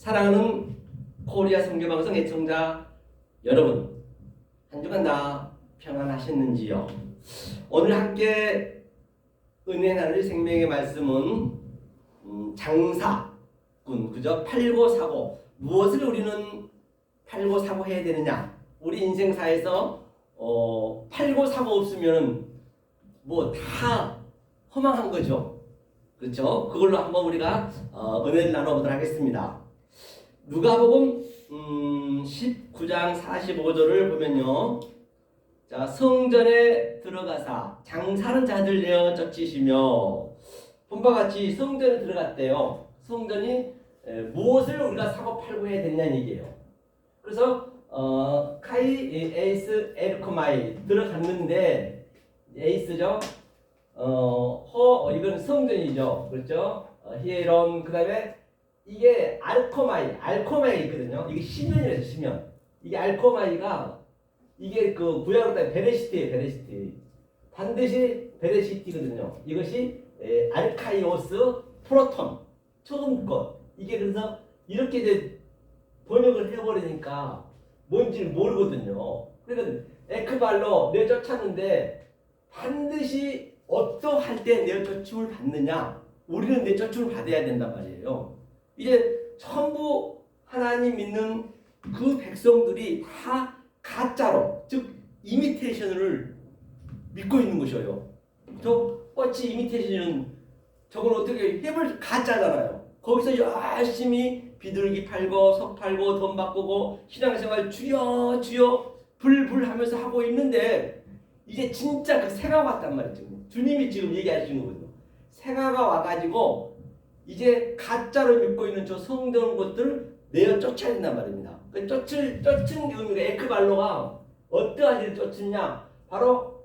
사랑하는 코리아 선교방송 애청자 여러분, 한 주간 다 평안하셨는지요? 오늘 함께 은혜 나눌 생명의 말씀은 장사꾼, 그죠? 팔고 사고. 무엇을 우리는 팔고 사고 해야 되느냐? 우리 인생사에서 팔고 사고 없으면 뭐 다 허망한 거죠. 그렇죠? 그걸로 한번 우리가 은혜를 나눠보도록 하겠습니다. 누가복음 19장 45절을 보면요. 자, 성전에 들어가사 장사하는 자들 내어 쫓으시며, 본바 같이 성전에 들어갔대요. 성전이 무엇을 우리가 사고 팔고 해야 되냐는 얘기예요. 그래서 카이 에이스 에르코마이 들어갔는데, 에이스죠. 이건 성전이죠. 그렇죠? 히에론, 그 다음에 이게 알코마이 있거든요. 이게 시면이래요, 시면. 이게 알코마이가 이게 그 구약으로 따지면 베레시트예요, 베레시트. 반드시 베레시트거든요. 이것이 알카이오스 프로톤, 처음 것. 이게 그래서 이렇게 이제 번역을 해버리니까 뭔지를 모르거든요. 그러니까 에크발로 내쫓았는데 반드시 어떠할 때 내쫓음을 받느냐? 우리는 내쫓음을 받아야 된단 말이에요. 이제 전부 하나님 믿는 그 백성들이 다 가짜로, 즉 이미테이션을 믿고 있는 것이에요. 저 어찌 이미테이션은 저걸 어떻게 해볼, 가짜잖아요. 거기서 열심히 비둘기 팔고 석 팔고 돈 바꾸고 신앙생활 주여 주여 불불 하면서 하고 있는데, 이제 진짜 그 새가 왔단 말이죠. 주님이 지금 얘기하시는 거거든요. 새가 와가지고 이제 가짜로 믿고 있는 저 성전 것들을 내어 쫓아야 된단 말입니다. 그 쫓은 의미가 에크발로가 어떠한 일을 쫓느냐? 바로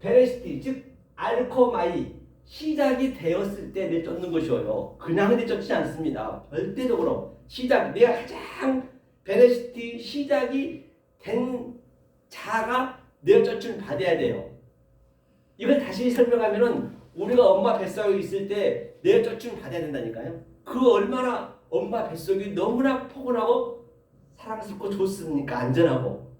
베레시티, 즉 알코마이, 시작이 되었을 때 내쫓는 것이에요. 그냥 내쫓지 않습니다. 절대적으로 시작, 내가 가장 베레시티 시작이 된 자가 내쫓음을 받아야 돼요. 이걸 다시 설명하면은 우리가 엄마 뱃속에 있을 때 내쫓음을 받아야 된다니까요. 그 얼마나 엄마 뱃속이 너무나 포근하고 사랑스럽고 좋습니까? 안전하고.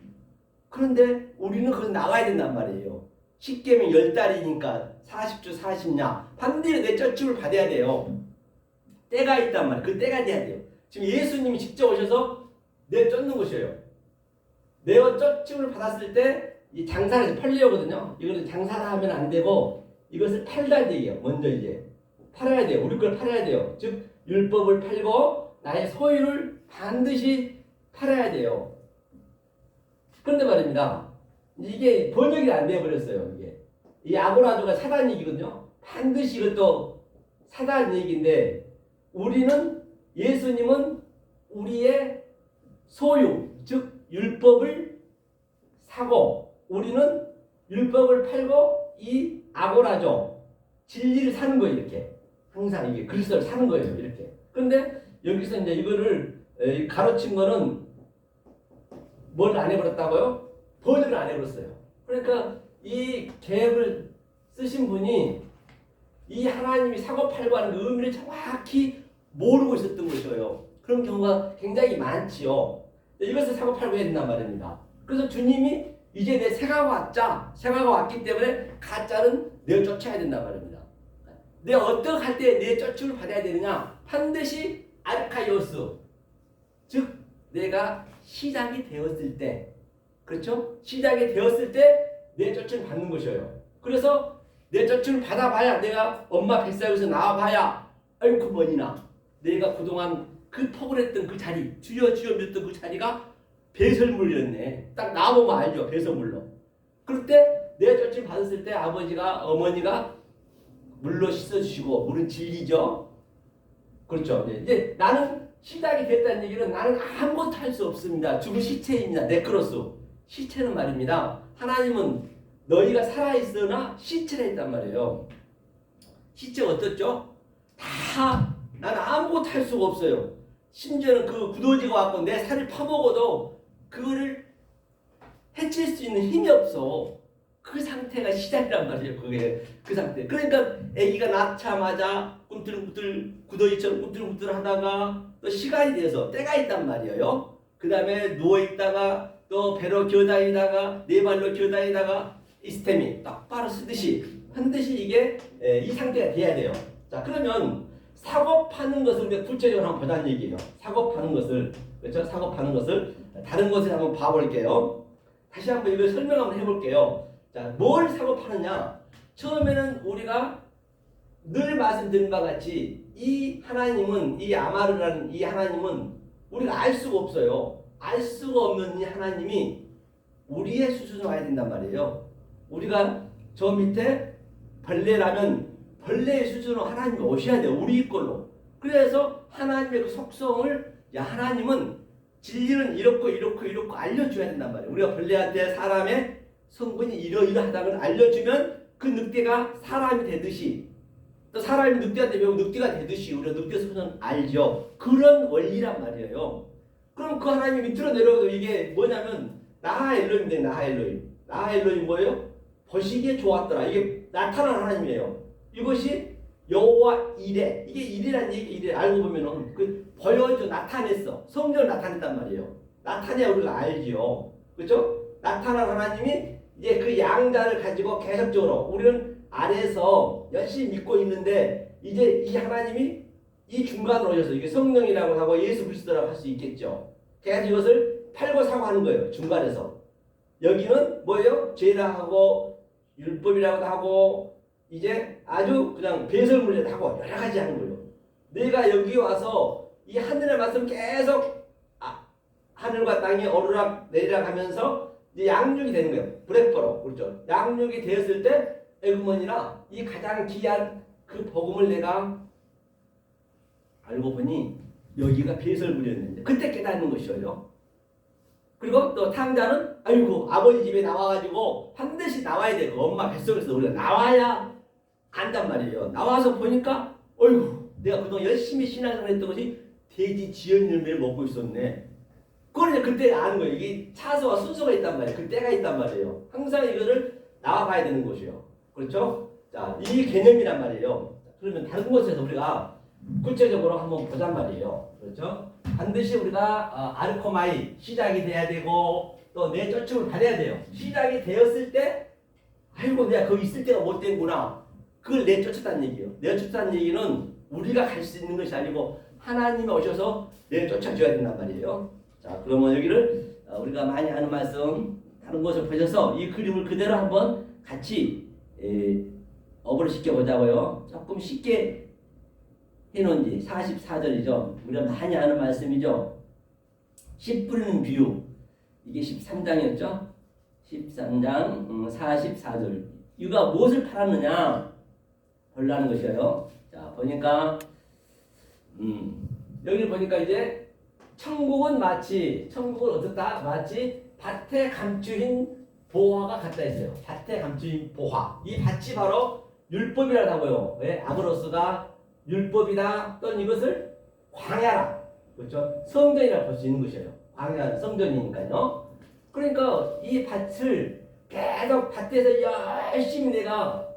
그런데 우리는 거기서 나와야 된단 말이에요. 10개면 10달이니까 40주 40냐 반드시 내쫓음을 받아야 돼요. 때가 있단 말이에요. 그 때가 돼야 돼요. 지금 예수님이 직접 오셔서 내쫓는 것이에요. 내쫓음을 받았을 때 이 장사를 팔려거든요. 이거는 장사를 하면 안 되고 이것을 팔다는 얘기예요. 먼저 이제 팔아야 돼요. 우리 걸 팔아야 돼요. 즉 율법을 팔고 나의 소유를 반드시 팔아야 돼요. 그런데 말입니다. 이게 번역이 안 되어버렸어요. 이게 이 아고라도가 사단 얘기거든요. 반드시 이것도 사단 얘기인데, 우리는, 예수님은 우리의 소유, 즉 율법을 사고 우리는 율법을 팔고 이 아고라죠. 진리를 사는 거예요. 이렇게 항상 이게 그리스도를 사는 거예요. 이렇게. 그런데 여기서 이제 이거를 가르친 거는 뭘 안 해버렸다고요? 번역을 안 해버렸어요. 그러니까 이 개혁을 쓰신 분이 이 하나님이 사고 팔고 하는 그 의미를 정확히 모르고 있었던 것이에요. 그런 경우가 굉장히 많지요. 이것을 사고 팔고 해야 된단 말입니다. 그래서 주님이 이제 내 새가 왔기 때문에 가짜는 내쫓아야 된단 말입니다. 내가 어떻게 할 때 내쫓음을 받아야 되느냐? 반드시 아르카이오스, 즉 내가 시작이 되었을 때, 그렇죠? 시작이 되었을 때 내쫓음을 받는 것이에요. 그래서 내쫓음을 받아봐야, 내가 엄마 뱃속에서 나와봐야, 아이고 뭐니나 내가 그동안 그 포근했던 그 자리, 주여 주여 믿던 그 자리가 배설물이었네. 딱 나와보면 알죠. 배설물로. 그럴 때 내쫓음 받았을 때 아버지가, 어머니가 물로 씻어주시고, 물은 진리죠. 그렇죠. 이제 나는 시작이 됐다는 얘기는 나는 아무것도 할 수 없습니다. 죽은 시체입니다. 네크로스. 시체는 말입니다. 하나님은 너희가 살아있으나 시체라 했단 말이에요. 시체가 어떻죠? 다 나는 아무것도 할 수가 없어요. 심지어는 그 구더지가 왔고 내 살을 파먹어도 그거를 해칠 수 있는 힘이 없어. 그 상태가 시작이란 말이에요. 그게 그 상태. 그러니까 아기가 낳자마자 꿈틀꿈틀 구더기처럼 꿈틀꿈틀 하다가 또 시간이 돼서 때가 있단 말이에요. 그 다음에 누워있다가 또 배로 기어다니다가 네 발로 기어다니다가 이 스템이 똑바로 쓰듯이 반드시 이게 이 상태가 돼야 돼요. 자, 그러면 사고 파는 것을 우리가 구체적으로 한번 보자는 얘기예요. 사고 파는 것을, 그렇죠? 사고 파는 것을 다른 것을 한번 봐볼게요. 다시 한번 이걸 설명 한번 해볼게요. 자, 뭘 사고 파느냐? 처음에는 우리가 늘 말씀드린 바와 같이 이 하나님은, 이 아마르라는 이 하나님은 우리가 알 수가 없어요. 알 수가 없는 이 하나님이 우리의 수준으로 와야 된단 말이에요. 우리가 저 밑에 벌레라면 벌레의 수준으로 하나님이 오셔야 돼요. 우리 걸로. 그래서 하나님의 그 속성을, 야, 하나님은 진리는 이렇고 이렇고 이렇고 알려줘야 된단 말이에요. 우리가 벌레한테 사람의 성분이 이러이러하다는 걸 알려주면 그 늑대가 사람이 되듯이, 또 사람이 늑대한테 배우면 늑대가 되듯이 우리가 늑대 성분은 알죠. 그런 원리란 말이에요. 그럼 그 하나님이 밑으로 내려오도 이게 뭐냐면 나하 엘로힘인데, 나하 엘로힘. 나하 엘로힘 뭐예요? 보시기에 좋았더라. 이게 나타난 하나님이에요. 이것이 여호와 이레. 이게 이레란 얘기, 이레 알고 보면은 그 보여줘, 나타냈어. 성령을 나타냈단 말이에요. 나타내야 우리가 알지요. 그렇죠? 나타난 하나님이 이제 그 양자를 가지고 계속적으로 우리는 안에서 열심히 믿고 있는데, 이제 이 하나님이 이 중간으로 오셔서, 이게 성령이라고 하고 예수 그리스도라고 할 수 있겠죠. 그래서 이것을 팔고 사고 하는 거예요. 중간에서. 여기는 뭐예요? 죄라 하고 율법이라고도 하고 이제 아주 그냥 배설물이라고 하고 여러 가지 하는 거예요. 내가 여기 와서 이 하늘의 말씀 계속 하늘과 땅이 오르락 내리락 하면서 이제 양육이 되는 거예요. 브레퍼로. 그렇죠. 양육이 되었을 때 에그먼이나 이 가장 귀한 그 복음을 내가 알고 보니 여기가 배설물이었는데 그때 깨닫는 것이에요. 그리고 또 탕자는 아이고 아버지 집에 나와가지고 반드시 나와야 돼. 그 엄마 뱃속에서 우리가 나와야 안단 말이에요. 나와서 보니까 어이구 내가 그동안 열심히 신앙생활 했던 것이 돼지 지연 열매를 먹고 있었네. 그걸 이제 그때 아는 거예요. 이게 차수와 순서가 있단 말이에요. 그 때가 있단 말이에요. 항상 이거를 나와봐야 되는 것이에요. 그렇죠? 자, 이 개념이란 말이에요. 그러면 다른 곳에서 우리가 구체적으로 한번 보잔 말이에요. 그렇죠? 반드시 우리가 아르코마이 시작이 돼야 되고 또 내 쫓음을 받아야 돼요. 시작이 되었을 때 아이고 내가 거기 있을 때가 못 된구나. 그걸 내쫓았다는 얘기예요. 내쫓았다는 얘기는 우리가 갈 수 있는 것이 아니고 하나님이 오셔서 내쫓아줘야 된단 말이에요. 자, 그러면 여기를 우리가 많이 하는 말씀 다른 곳을 보셔서 이 그림을 그대로 한번 같이 어부를 시켜보자고요. 조금 쉽게 해놓은지 44절이죠. 우리가 많이 하는 말씀이죠. 씨 뿌리는 비유. 이게 13장이었죠. 13장 44절. 이가 무엇을 팔았느냐 보려는 것이에요. 자, 보니까 여기 보니까 이제 천국은 어떻다? 마치 밭에 감추인 보화가 같다 했어요. 밭에 감추인 보화. 이 밭이 바로 율법이라고요. 왜? 아브로스가 율법이다 또는 이것을 광야라, 그렇죠? 성전이라고 볼 수 있는 것이에요. 광야 성전이니까요. 그러니까 이 밭을 계속 밭에서 열심히 내가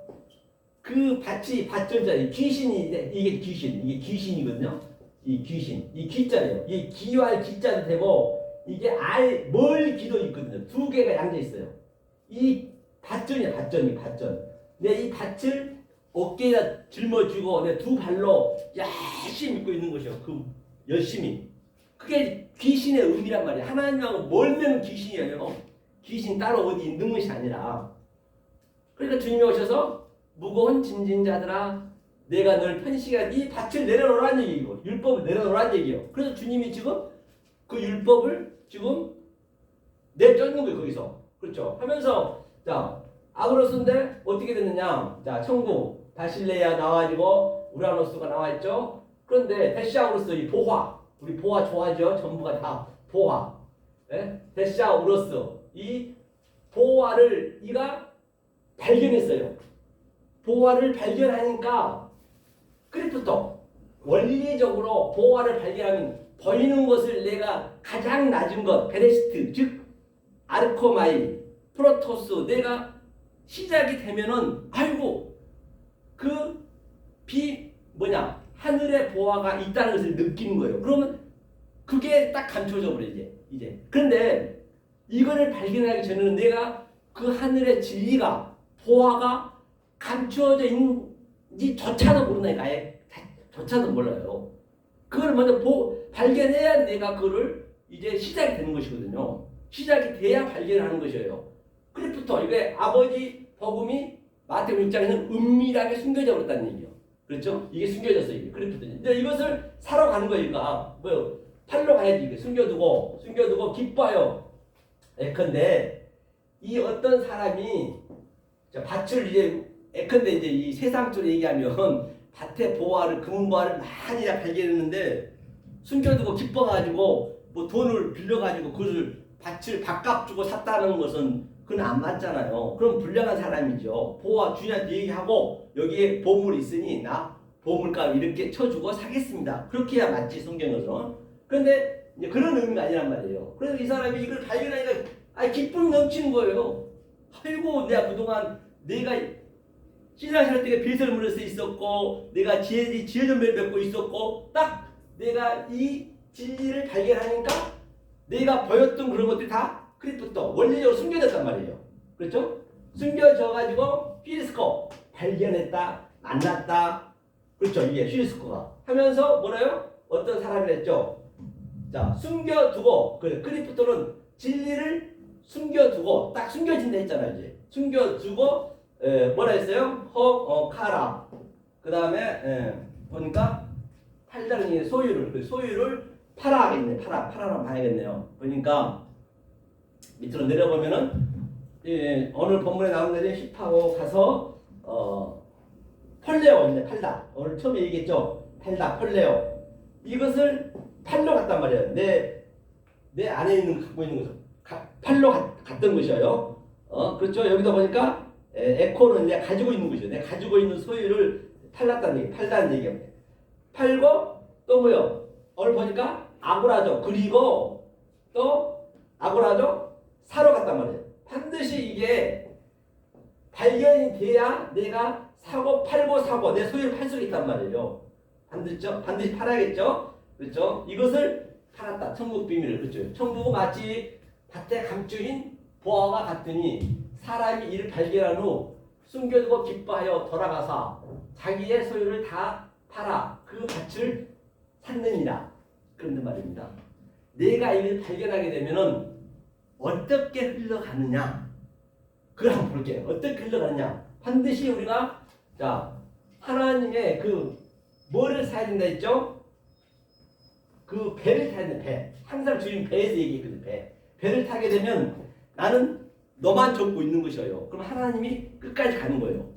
그 밭이 밭전자예요. 귀신이 이게 귀신이거든요. 이 귀신, 이 기자예요. 이 기와 기자도 되고 이게 멀 기도 있거든요. 두 개가 양자 있어요. 이 밭전이야, 밭전. 내 이 밭을 어깨에다 짊어지고 내 두 발로 열심히 믿고 있는 것이요. 그 열심히. 그게 귀신의 의미란 말이에요. 하나님하고 멀면 귀신이에요. 귀신 따로 어디 있는 것이 아니라. 그러니까 주님이 오셔서 무거운 짐진 자들아 내가 널 편식한 이 밭을 내려놓으라는 얘기고 율법을 내려놓으라는 얘기예요. 그래서 주님이 지금 그 율법을 지금 내쫓는 거예요. 거기서. 그렇죠. 하면서 자 아브로스인데 어떻게 됐느냐. 자 천국 바실레아 나와가지고 우라노스가 나와있죠. 그런데 데시아우로스 이 보화, 우리 보화 좋아하죠. 전부가 다 보화. 예? 데시아우로스 이 보화를 이가 발견했어요. 보화를 발견하니까 크리프토 원리적으로 보화를 발견하면 보이는 것을 내가 가장 낮은 것 베레시트 즉 아르코마이 프로토스 내가 시작이 되면은 아이고 그 하늘의 보화가 있다는 것을 느끼는 거예요. 그러면 그게 딱 감춰져 버려 이제. 그런데 이거를 발견하기 전에는 내가 그 하늘의 진리가 보화가 감춰져 있는지조차도 모른다니까. 아예 조차도 몰라요. 그걸 먼저 발견해야 내가 그거를 이제 시작이 되는 것이거든요. 시작이 돼야 발견하는 것이에요. 그래부터 이게 아버지 복음이 마태복음 6장에는 은밀하게 숨겨져 버렸다는 얘기예요. 그렇죠? 이게 숨겨졌어 이게. 그래부터 이제 이것을 사러 가는 거니까 팔러 가야지. 이게 숨겨두고 기뻐요. 예컨대 이 어떤 사람이 밭을 이제 예컨대 이제 이 세상적으로 얘기하면 밭의 보화를 금은 보화를 많이 발견했는데 숨겨두고 기뻐가지고 뭐 돈을 빌려가지고 그것을 밭을 밥값 주고 샀다는 것은 그건 안 맞잖아요. 그럼 불량한 사람이죠. 보화 주인한테 얘기하고 여기에 보물이 있으니 나 보물값 이렇게 쳐주고 사겠습니다. 그렇게 해야 맞지 성경에서. 그런데 이제 그런 의미가 아니란 말이에요. 그래서 이 사람이 이걸 발견하니까 기쁨이 넘치는 거예요. 아이고 내가 그동안 내가 신앙생활 때 빚을 물을 수 있었고 내가 지혜전배를 맺고 있었고 딱 내가 이 진리를 발견하니까 내가 보였던 그런 것들이 다 그리스도 원리적으로 숨겨졌단 말이에요. 그렇죠? 숨겨져가지고 피리스코 발견했다, 만났다. 그렇죠? 이게 피리스코가 하면서 뭐라요? 어떤 사람이 했죠? 자, 숨겨두고 그리스도는 진리를 숨겨두고 딱 숨겨진다 했잖아요. 이제 숨겨두고 뭐라 했어요? 카라. 그 다음에 보니까 팔다른 소유를 팔아 하겠네. 팔아라 봐야겠네요. 그러니까 밑으로 내려보면은 오늘 본문에 나온 내용 10하고 가서 펄레오 있네. 팔다. 오늘 처음에 얘기했죠. 팔다 펄레오. 이것을 팔로 갔단 말이에요. 내 안에 있는 갖고 있는 것을 팔로 갔던 것이에요. 그렇죠. 여기다 보니까 에코는 내가 가지고 있는 것이죠. 내가 가지고 있는 소유를 팔다는 얘기예요. 팔고 또 뭐요? 오늘 보니까 아고라죠. 그리고 또 아고라죠. 사러 갔단 말이에요. 반드시 이게 발견이 돼야 내가 팔고 내 소유를 팔 수 있단 말이에요. 반드시 팔아야겠죠. 그렇죠? 이것을 팔았다. 천국 비밀을. 그렇죠? 천국은 마치 밭에 감추인 보화와 같으니 사람이 이를 발견한 후 숨겨두고 기뻐하여 돌아가서 자기의 소유를 다 팔아 그 밭을 샀느니라. 그런데 말입니다. 내가 이를 발견하게 되면은 어떻게 흘러가느냐? 그걸 한번 볼게요. 어떻게 흘러가느냐? 반드시 우리가 하나님의 뭐를 사야 된다 했죠? 그 배를 타야 된다. 배. 항상 주인 배에서 얘기했거든. 배를 타게 되면 나는 너만 쫓고 있는 것이에요. 그럼 하나님이 끝까지 가는 거예요.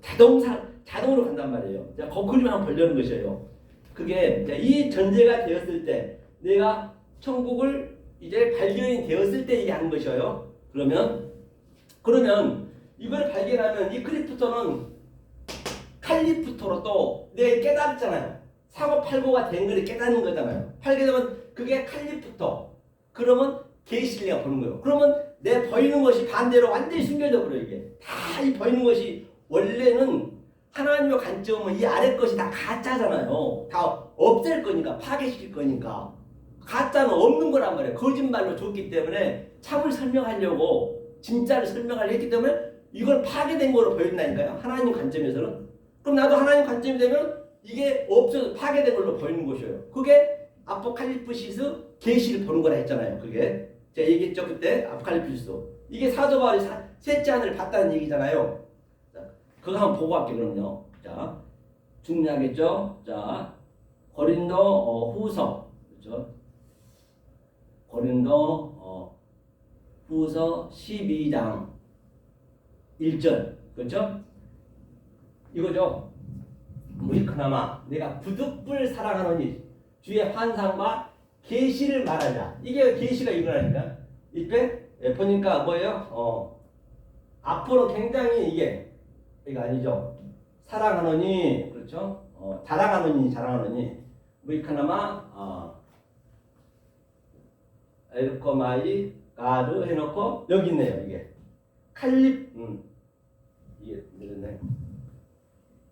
자동으로 간단 말이에요. 거꾸리만 벌려는 것이에요. 그게 이 전제가 되었을 때 내가 천국을 이제 발견이 되었을 때 얘기하는 것이에요. 그러면 이걸 발견하면 이 크리프토는 칼리프토로 또 내가 깨달았잖아요. 사고 팔고가 된 거를 깨닫는 거잖아요. 팔게 되면 그게 칼리프토. 그러면 계시를 보는 거예요. 그러면 내 보이는 것이 반대로 완전히 숨겨져 버려 이게. 다 이 보이는 것이 원래는 하나님의 관점은 이 아래 것이 다 가짜잖아요. 다 없앨 거니까 파괴시킬 거니까. 가짜는 없는 거란 말이에요. 거짓말로 줬기 때문에 참을 설명하려고 진짜를 설명하려고 했기 때문에 이걸 파괴된 거로 보인다니까요. 하나님 관점에서는. 그럼 나도 하나님 관점이 되면 이게 없어서 파괴된 걸로 보이는 것이에요. 그게 아포칼리프시스 계시를 보는 거라 했잖아요. 그게 제가 얘기했죠 그때 아포칼리프시스. 이게 사도 바울이 셋째 하늘을 봤다는 얘기잖아요. 자, 그거 한번 보고 갈게요. 그럼요. 자, 중요하겠죠. 자, 고린도 후서 그렇죠. 고린도 후서 12장 1절 그렇죠? 이거죠. 우리 그나마 내가 부득불 사랑하노니 주의 환상과 계시를 말하자. 이게 계시가 이거라니까. 이때 보니까 뭐예요? 앞으로 굉장히 이거 아니죠. 사랑하노니 그렇죠? 자랑하노니 우리 그나마 엘코마이 가르 해놓고 여기 있네요. 이게 있었네.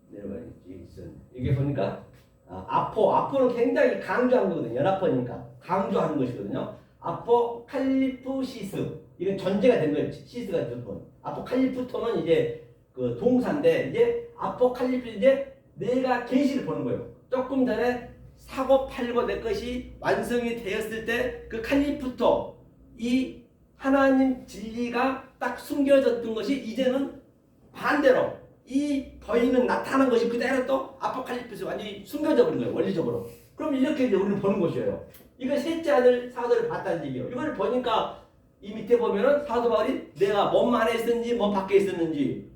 내려가야지. 이게 보니까 아포는 굉장히 강조한 거거든요. 연합어니까 강조하는 것이거든요. 아포칼리프시스 이건 전제가 된 거예요. 시스가 무조건. 아포칼리프토는 이제 그 동사인데 이제 아포칼리프 이제 내가 계시를 보는 거예요. 조금 전에 사고 팔고 내 것이 완성이 되었을 때 그 칼리프토 이 하나님 진리가 딱 숨겨졌던 것이 이제는 반대로 이 더이는 나타난 것이 그대로 또 아포칼립스에 완전히 숨겨져 버린 거예요. 원리적으로. 그럼 이렇게 이제 우리는 보는 것이에요. 이거 셋째 아들 사도를 봤다는 얘기예요. 이걸 보니까 이 밑에 보면은 사도 바울이 내가 몸 안에 있었는지 몸 밖에 있었는지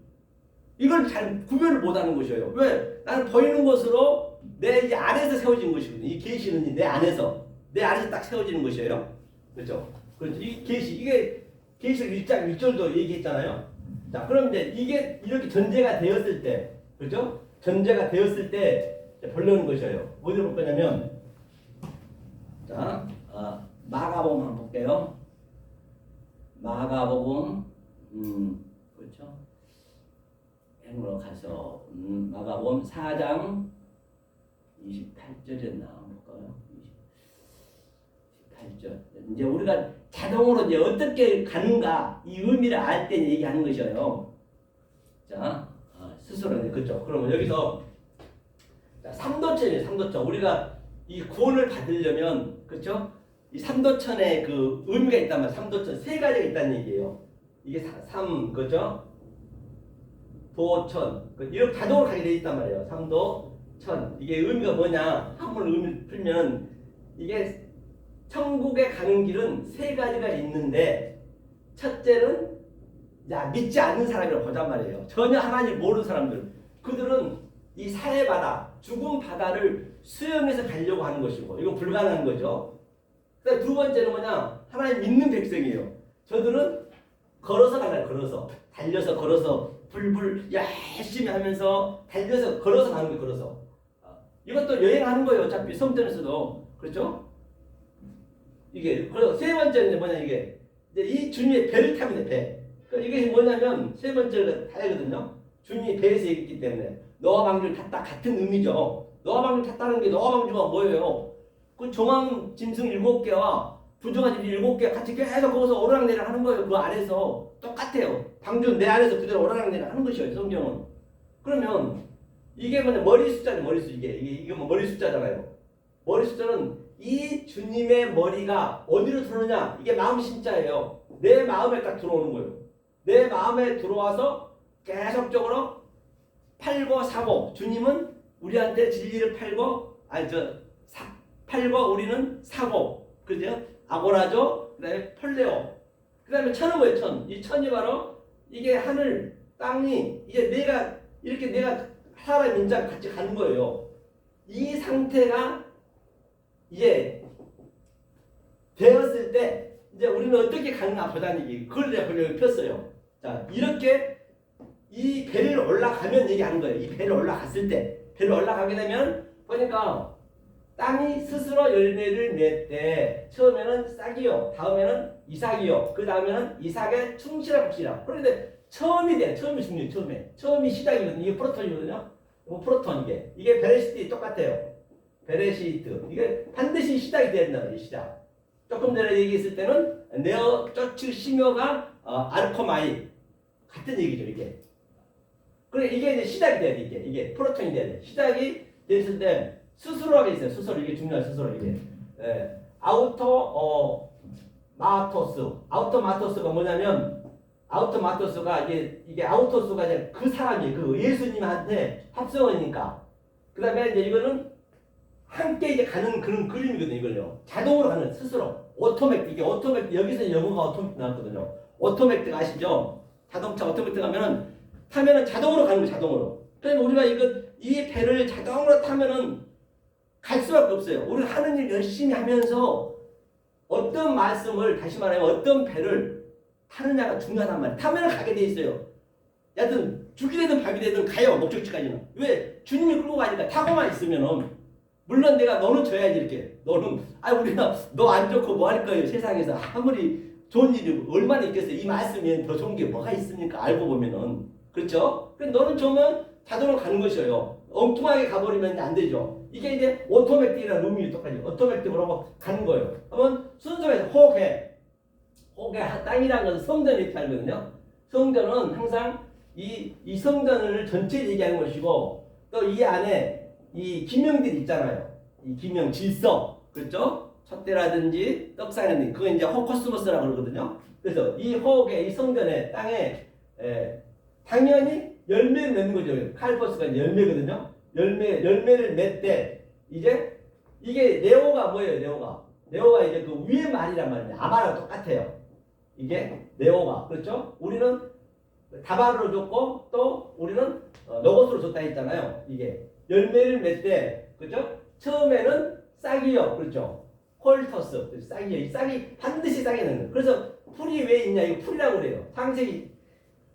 이걸 잘 구별을 못하는 것이에요. 왜? 나는 보이는 것으로 내 이제 안에서 세워진 것이거든요. 이 계시는 내 안에서 딱 세워지는 것이에요. 그렇죠? 그렇죠. 이 계시 이게 계시록 1장 1절도 얘기했잖아요. 자, 그럼 이제 이게 이렇게 전제가 되었을 때, 그렇죠? 전제가 되었을 때 벌려는 것이에요. 어디로 볼 거냐면, 자, 마가복음 한번 볼게요. 마가복음, 그렇죠? 행으로 가서 마가복음 4장 28절이었나 볼까요? 28절. 이제 우리가 자동으로 이제 어떻게 가는가 이 의미를 알 때 얘기하는 것이에요. 자, 스스로 그렇죠. 그러면 여기서 자, 삼도천이에요. 삼도천. 우리가 이 구원을 받으려면 그렇죠? 이 삼도천에 그 의미가 있단 말이에요. 삼도천 세 가지가 있다는 얘기예요. 이게 그렇죠? 도천 이렇게 자동으로 가게 돼 있단 말이에요. 삼도천 이게 의미가 뭐냐? 한번 의미를 풀면 이게 천국에 가는 길은 세 가지가 있는데 첫째는 믿지 않는 사람이라고 보단 말이에요. 전혀 하나님 모르는 사람들. 그들은 이 사해 바다, 죽음 바다를 수영해서 가려고 하는 것이고 이건 불가능한 거죠. 그다음 두 번째는 뭐냐? 하나님 믿는 백성이에요. 저들은 걸어서 가나요. 걸어서. 달려서 걸어서 불불 열심히 하면서 달려서 걸어서 가는 거예요. 걸어서. 이것도 여행하는 거예요. 어차피 성전에서도. 그렇죠? 이게 그리고 세 번째는 뭐냐 이게 이제 이 주님의 배를 타면 돼. 배. 그러니까 이게 뭐냐면 세 번째가 다르거든요. 주님이 배에서 있기 때문에 노아 방주를 탔다 같은 의미죠. 노아 방주를 탔다는 게 노아 방주가 뭐예요? 그 종황 짐승 7개와 부정한 짐승 7개 같이 계속 거기서 오르락내리락 하는 거예요. 그 안에서 똑같아요. 방주는 내 안에서 그대로 오르락내리락 하는 것이에요. 성경은. 그러면 이게 뭐냐 머리 숫자죠. 머리 숫자 이게 뭐 머리 숫자잖아요. 머리 숫자는 이 주님의 머리가 어디로 들어오느냐? 이게 마음 신자예요. 내 마음에 딱 들어오는 거예요. 내 마음에 들어와서 계속적으로 팔고 사고 주님은 우리한테 진리를 팔고 우리는 사고 그죠? 아고라죠. 그다음에 펄레오. 그다음에 천은 뭐예요? 천. 이 천이 바로 이게 하늘 땅이 이제 내가 사람 인자 같이 가는 거예요. 이 상태가 이제 되었을 때 이제 우리는 어떻게 가는가 보다는 얘기 그걸 내가 번역을 폈어요. 자 이렇게 이 배를 올라가면 얘기하는 거예요. 이 배를 올라갔을 때 배를 올라가게 되면 보니까 땅이 스스로 열매를 맺되 처음에는 싹이요 다음에는 이삭이요 그 다음에는 이삭의 충실한 값이라. 그런데 처음이 돼. 처음이 중요해요. 처음이 시작이거든요. 이게 프로톤이거든요. 프로톤 이게 베레시티 똑같아요. 베레시트 이게 반드시 시작이 돼야 된다. 시작. 조금 전에 얘기했을 때는 네어 쪼츠 시묘가 아르코마이 같은 얘기죠. 이게. 그래 이게 이제 시작이 돼야 돼. 이게 프로톤이 돼야 돼. 시작이 됐을 때 스스로가 있어요. 스스로 이게 중요한 스스로 이게. 아우토마토스가 뭐냐면 아우토마토스가 이게 아우토스가 이제 그 사람이 그 예수님한테 합성어니까. 그다음에 이제 이거는 함께 이제 가는 그런 그림이거든요. 이걸요. 자동으로 가는 스스로. 오토매틱 이게 오토매틱 여기서 영어가 오토매틱 나왔거든요. 오토매틱 아시죠? 자동차 오토매틱 하면은 타면은 자동으로 가는 거예요. 자동으로. 그러니까 우리가 이 배를 자동으로 타면은 갈 수밖에 없어요. 우리 하는 일 열심히 하면서 어떤 말씀을 다시 말하면 어떤 배를 타느냐가 중요하단 말이에요. 타면은 가게 돼 있어요. 여하튼 죽이 되든 밥이 되든 가요. 목적지까지는. 왜? 주님이 끌고 가니까 타고만 있으면은 물론 내가 너는 져야지 이렇게. 너는 우리가 너 안 좋고 뭐 할 거예요. 세상에서 아무리 좋은 일이 얼마나 있겠어요. 이 말씀에 더 좋은 게 뭐가 있습니까? 알고 보면은. 그렇죠? 그래서 너는 좋으면 자동으로 가는 것이에요. 엉뚱하게 가버리면 안 되죠. 이게 이제 오토매틱이라는 의미가 똑같아요. 오토매틱으로 가는 거예요. 그러면 순서에서 호계 땅이라는 것은 성전 이렇게 알거든요. 성전은 항상 이 성전을 전체 얘기하는 것이고 또 이 안에 이 기명들이 있잖아요. 이 기명 질서 그렇죠? 촛대라든지 떡상이라든지 그거 이제 호코스모스라고 그러거든요. 그래서 이 호계 이 성전의 땅에 당연히 열매를 맺는 거죠. 칼포스가 열매거든요. 열매를 맺되 이제 이게 네오가 뭐예요? 네오가 이제 그 위의 말이란 말이에요. 아마랑 똑같아요. 이게 네오가 그렇죠? 우리는 다발로 줬고 또 우리는 로고스로 줬다 했잖아요. 이게 열매를 맺되 그렇죠? 처음에는 싹이요, 그렇죠? 콜터스 싹이요. 이 싹이 반드시 싹이 나는 거예요. 그래서 풀이 왜 있냐? 이거 풀이라고 그래요. 창세기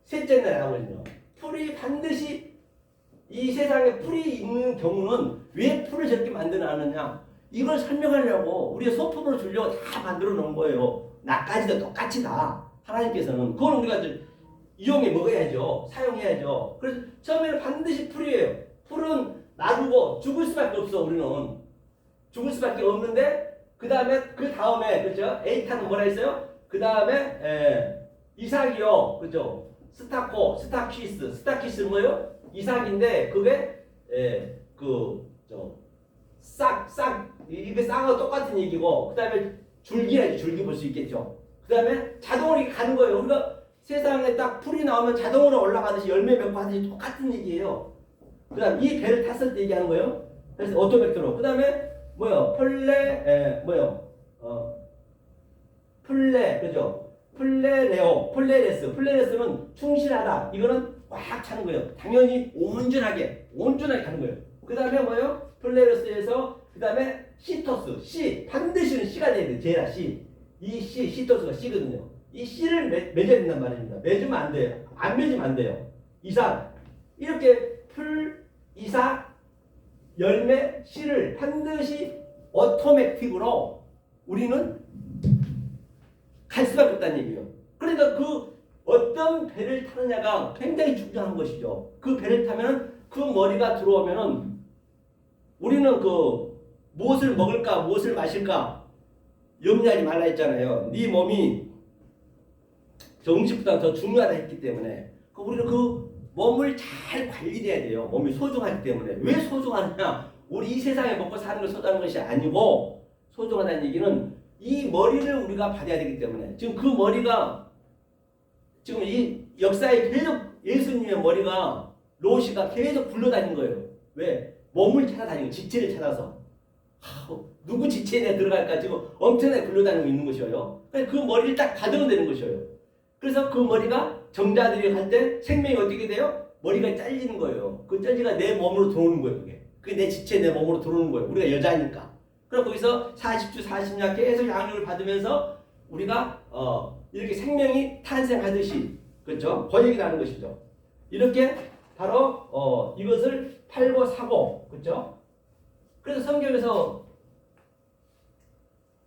셋째 날에 나오거든요. 풀이 반드시 이 세상에 풀이 있는 경우는 왜 풀을 저렇게 만들어놨느냐? 이걸 설명하려고 우리가 소품으로 주려고 다 만들어 놓은 거예요. 나까지도 똑같이 다 하나님께서는 그걸 우리가 이용해 먹어야죠. 사용해야죠. 그래서 처음에는 반드시 풀이에요. 풀은 놔두고 죽을 수밖에 없어. 우리는 죽을 수밖에 없는데 그 다음에 그렇죠? 에이타는 뭐라 했어요? 그 다음에 이삭이요, 그렇죠? 스타키스는 뭐예요? 이삭인데 그게 이게 싹하고 똑같은 얘기고 그 다음에 줄기 볼 수 있겠죠. 그 다음에 자동으로 이렇게 가는 거예요. 우리가 세상에 딱 풀이 나오면 자동으로 올라가듯이 열매 맺고 하듯이 똑같은 얘기예요. 그 다음 이 배를 탔을 때 얘기하는 거예요. 그래서 오토맥트로. 그 다음에 그죠? 플레레스는 충실하다. 이거는 꽉 차는 거예요. 당연히 온전하게 가는 거예요. 그 다음에 플레레스에서 그 다음에 시토스, 반드시는 C가 돼야 돼요. 제라 C. 이 시토스가 C거든요. 이 C를 맺어야 된단 말입니다. 맺으면 안 돼요. 안 맺으면 안 돼요. 이삭. 이렇게 이삭, 열매, C를 반드시 오토매틱으로 우리는 갈 수밖에 없다는 얘기예요. 그러니까 그 어떤 배를 타느냐가 굉장히 중요한 것이죠. 그 배를 타면 그 머리가 들어오면은 우리는 무엇을 먹을까, 무엇을 마실까 염려하지 말라 했잖아요. 네 몸이 음식보다 더 중요하다 했기 때문에 우리는 그 몸을 잘 관리해야 돼요. 몸이 소중하기 때문에. 왜 소중하냐? 우리 이 세상에 먹고 사는 걸 소중한 것이 아니고 소중하다는 얘기는 이 머리를 우리가 받아야 되기 때문에 지금 그 머리가 지금 이 역사에 계속 예수님의 머리가 로시가 계속 굴러다닌 거예요. 왜? 몸을 찾아다니고 지체를 찾아서 누구 지체에 내가 들어갈까 지금 엄청나게 굴러다니고 있는 것이에요. 그 머리를 딱 가져야 되는 것이에요. 그래서 그 머리가 정자들이 갈 때 생명이 어떻게 돼요? 머리가 잘리는 거예요. 그 잘리가 내 몸으로 들어오는 거예요. 그게 내 지체 내 몸으로 들어오는 거예요. 우리가 여자니까. 그럼 거기서 40주 40년 계속 양육을 받으면서 우리가 이렇게 생명이 탄생하듯이 그렇죠? 번역이 나는 것이죠. 이렇게 바로 이것을 팔고 사고 그렇죠? 그래서 성경에서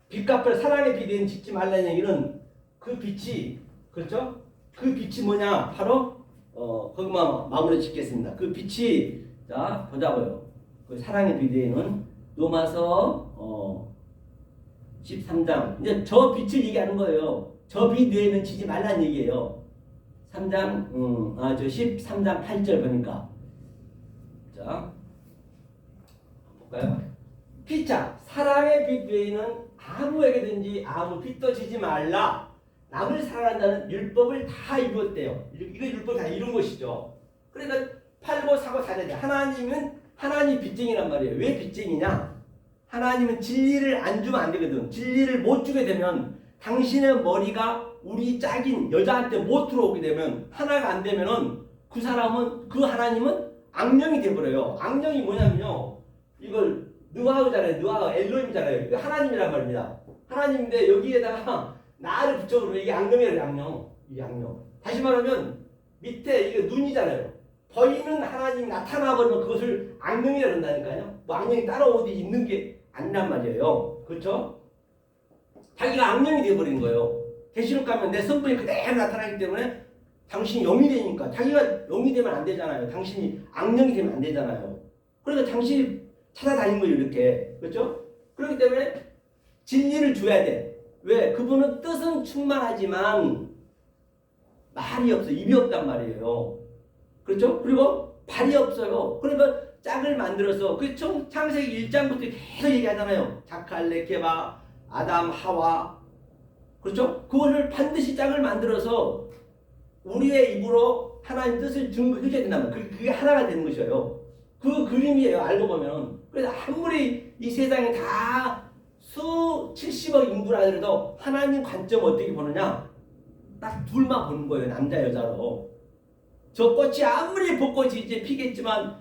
빚값을 사랑의 빚은 짓지 말라는 얘기는 그 빚이 그렇죠? 그 빚이 뭐냐? 바로 거기만 마무리 짓겠습니다. 그 빚이 자 보자고요. 그 사랑의 빚에는 로마서 13장 이제 저 빚을 얘기하는 거예요. 저 빚 외에는 지지 말라는 얘기예요. 3장 13장 8절 보니까 자 볼까요? 피자 사랑의 빚 외에는 아무에게든지 아무 빚도 지지 말라. 남을 사랑한다는 율법을 다 이루었대요. 이거 율법을 다 이룬 것이죠. 그러니까 팔고 사고 사야 돼. 하나님 빚쟁이란 말이에요. 왜 빚쟁이냐? 하나님은 진리를 안 주면 안 되거든. 진리를 못 주게 되면 당신의 머리가 우리 짝인 여자한테 못 들어오게 되면 하나가 안 되면은 그 하나님은 악령이 돼버려요. 악령이 뭐냐면요. 이걸 느와흐잖아요. 느와흐 엘로힘이잖아요. 이거 하나님이란 말입니다. 하나님인데 여기에다가 나를 붙여버리면 이게 악령이에요. 악령. 이게 악령. 다시 말하면 밑에 이게 눈이잖아요. 보이는 하나님이 나타나버리면 그것을 악령이라 그런다니까요. 뭐 악령이 따로 어디 있는 게 아니란 말이에요. 그렇죠? 자기가 악령이 되어버린 거예요. 계시록 가면 내 성품이 그대로 나타나기 때문에 당신이 영이 되니까. 자기가 영이 되면 안 되잖아요. 당신이 악령이 되면 안 되잖아요. 그러니까 당신이 찾아다닌 거예요. 이렇게. 그렇죠? 그렇기 때문에 진리를 줘야 돼. 왜? 그분은 뜻은 충만하지만 말이 없어. 입이 없단 말이에요. 그렇죠? 그리고 발이 없어요. 그러니까 짝을 만들어서 그 창세기 1장부터 계속 얘기하잖아요. 자칼, 레케바, 아담, 하와. 그렇죠? 그거를 반드시 짝을 만들어서 우리의 입으로 하나님 뜻을 증거해줘야 된다면 그게 하나가 되는 것이에요. 그 그림이에요. 알고 보면. 그래서 아무리 이 세상에 다 수 70억 인구라 하더라도 하나님 관점 어떻게 보느냐? 딱 둘만 보는 거예요. 남자 여자로. 저 꽃이 아무리 벚꽃이 이제 피겠지만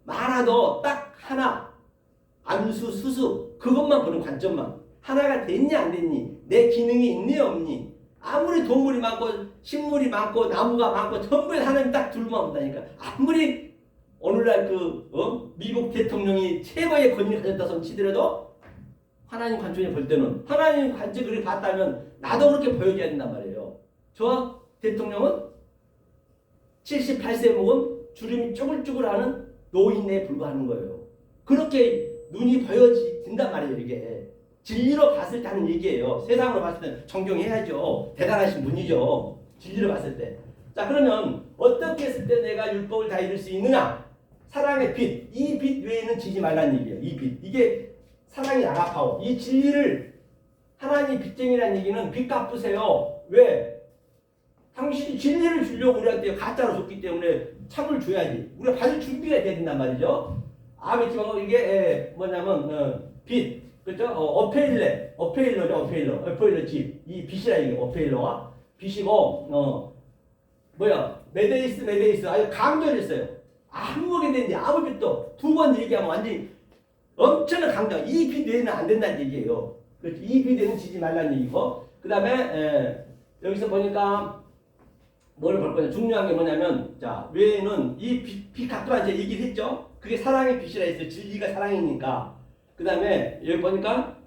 많아도 딱 하나. 암수, 수수 그것만 보는 관점만. 하나가 됐니 안 됐니? 내 기능이 있니 없니? 아무리 동물이 많고 식물이 많고 나무가 많고 전부 하나님 딱 둘만 본다니까. 아무리 오늘날 미국 대통령이 최고의 권위를 가졌다 손 치더라도 하나님 관점에 볼 때는 하나님 관점을 그렇게 봤다면 나도 그렇게 보여줘야 된단 말이에요. 저 대통령은 78세 먹은 주름이 쭈글쭈글하는 노인에 불과하는 거예요. 그렇게 눈이 보여진단 말이에요. 이게 진리로 봤을 때 하는 얘기예요. 세상으로 봤을 때는 존경해야죠. 대단하신 분이죠. 진리로 봤을 때. 자, 그러면 어떻게 했을 때 내가 율법을 다 이룰 수 있느냐? 사랑의 빛. 이 빛 외에는 지지 말라는 얘기예요. 이 빛. 이게 사랑이 아가파오. 이 진리를 하나님 빛쟁이라는 얘기는 빛 갚으세요. 왜? 당신이 진리를 주려고 우리한테 가짜로 줬기 때문에 참을 줘야지. 우리가 받을 준비가 돼야 된단 말이죠. 아버지가 이게 뭐냐면 빛. 그렇죠? 어페일러 집. 이 빛이라 이게 어페일러와 빛이고 메데이스 아주 강조했어요. 아무게 되는지 아무 빛도 두 번 얘기하면 완전히 엄청난 강조. 이 빛 외에는 안 된다는 얘기예요. 그렇지? 이 빛 외에는 지지 말라는 얘기고. 그다음에 여기서 보니까 뭘 볼 거냐? 중요한 게 뭐냐면 자 외에는 이 빛 각도한 제 얘기를 했죠. 그게 사랑의 빛이라 했어요. 진리가 사랑이니까. 그다음에 여기 보니까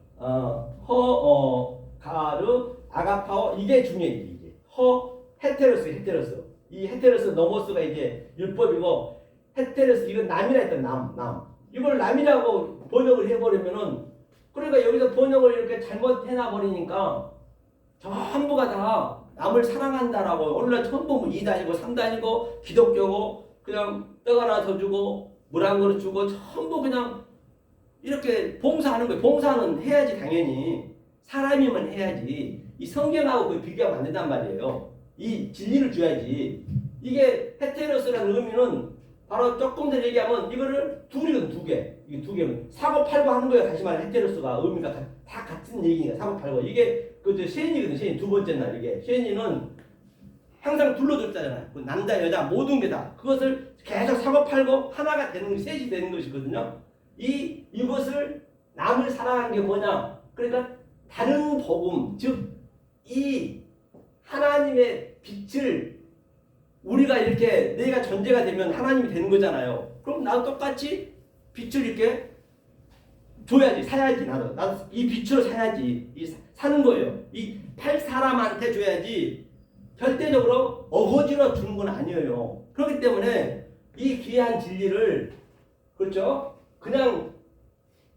가르 아가파오 이게 중요해요. 이게 헤테로스 이 헤테로스 노모스가 이제 율법이고 헤테로스 이건 남이라 했던 남 이걸 남이라고 번역을 해버리면은 그러니까 여기서 번역을 이렇게 잘못 해놔버리니까 전부가 다 남을 사랑한다라고 오늘날 전부 뭐 2단이고 3단이고 기독교고 그냥 떡 하나 더 주고 물 한 그릇 주고 전부 그냥 이렇게 봉사하는 거예요. 봉사는 해야지 당연히 사람이면 해야지 이 성경하고 그 비교하면 안 된단 말이에요. 이 진리를 줘야지. 이게 헤테로스라는 의미는 바로 조금 더 얘기하면 이거를 둘이거든. 이게 두 개는 사고 팔고 하는 거예요. 다시 말해 헤테로스가 의미가 다 같은 얘기예요. 사고 팔고 이게 셰니거든. 셰니 두 번째 날 이게 셰니는 항상 둘러줬잖아요. 그 남자 여자 모든 게 다 그것을 계속 사고 팔고 하나가 되는 셋이 되는 것이거든요. 이것을 남을 사랑하는 게 뭐냐? 그러니까 다른 복음 즉 이 하나님의 빛을 우리가 이렇게 내가 존재가 되면 하나님이 되는 거잖아요. 그럼 나도 똑같이 빛을 이렇게 줘야지. 사야지. 나도 이 빛으로 사야지. 사는 거예요. 이 팔 사람한테 줘야지 절대적으로 어거지로 주는 건 아니에요. 그렇기 때문에 이 귀한 진리를 그렇죠? 그냥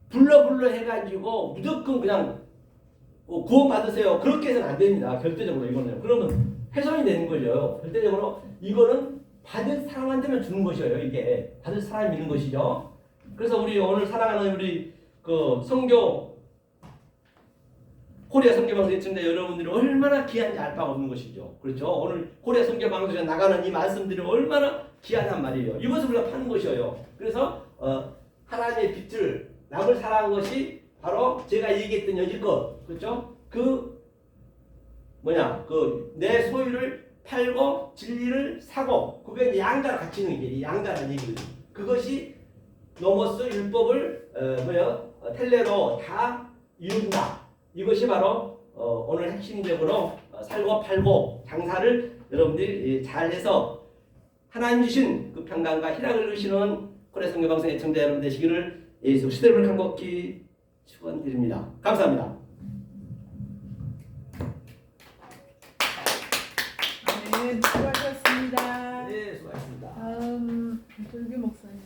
불러 해가지고 무조건 그냥 구원 받으세요. 그렇게 해서는 안 됩니다. 절대적으로 이거는. 그러면 훼손이 되는 거죠. 절대적으로 이거는 받을 사람한테만 주는 것이에요. 이게 받을 사람이 있는 것이죠. 그래서 우리 오늘 사랑하는 우리 그 선교 코리아 선교방송 시청자 여러분들이 얼마나 귀한지 알 바가 없는 것이죠. 그렇죠? 오늘 코리아 선교방송에 나가는 이 말씀들이 얼마나 귀하단 말이에요. 이것을 우리가 파는 것이에요. 그래서 하나님의 빛을 남을 사랑한 것이 바로 제가 얘기했던 여지껏 그렇죠? 내 소유를 팔고 진리를 사고 그게 양자로 갖추는 게 양자라는 얘기거든요. 그것이 노모스 율법을 텔레로 다 이룬다. 이것이 바로 오늘 핵심적으로 살고 팔고 장사를 여러분들이 잘해서 하나님 주신 그 평강과 희락을 누리시는 코리아 선교방송 애청자 여러분 되시기를 예수 시대를 간곡히 축원드립니다. 감사합니다. 아멘. 수고하셨습니다. 수고하셨습니다. 네, 수고하셨습니다. 다음 조규 목사님.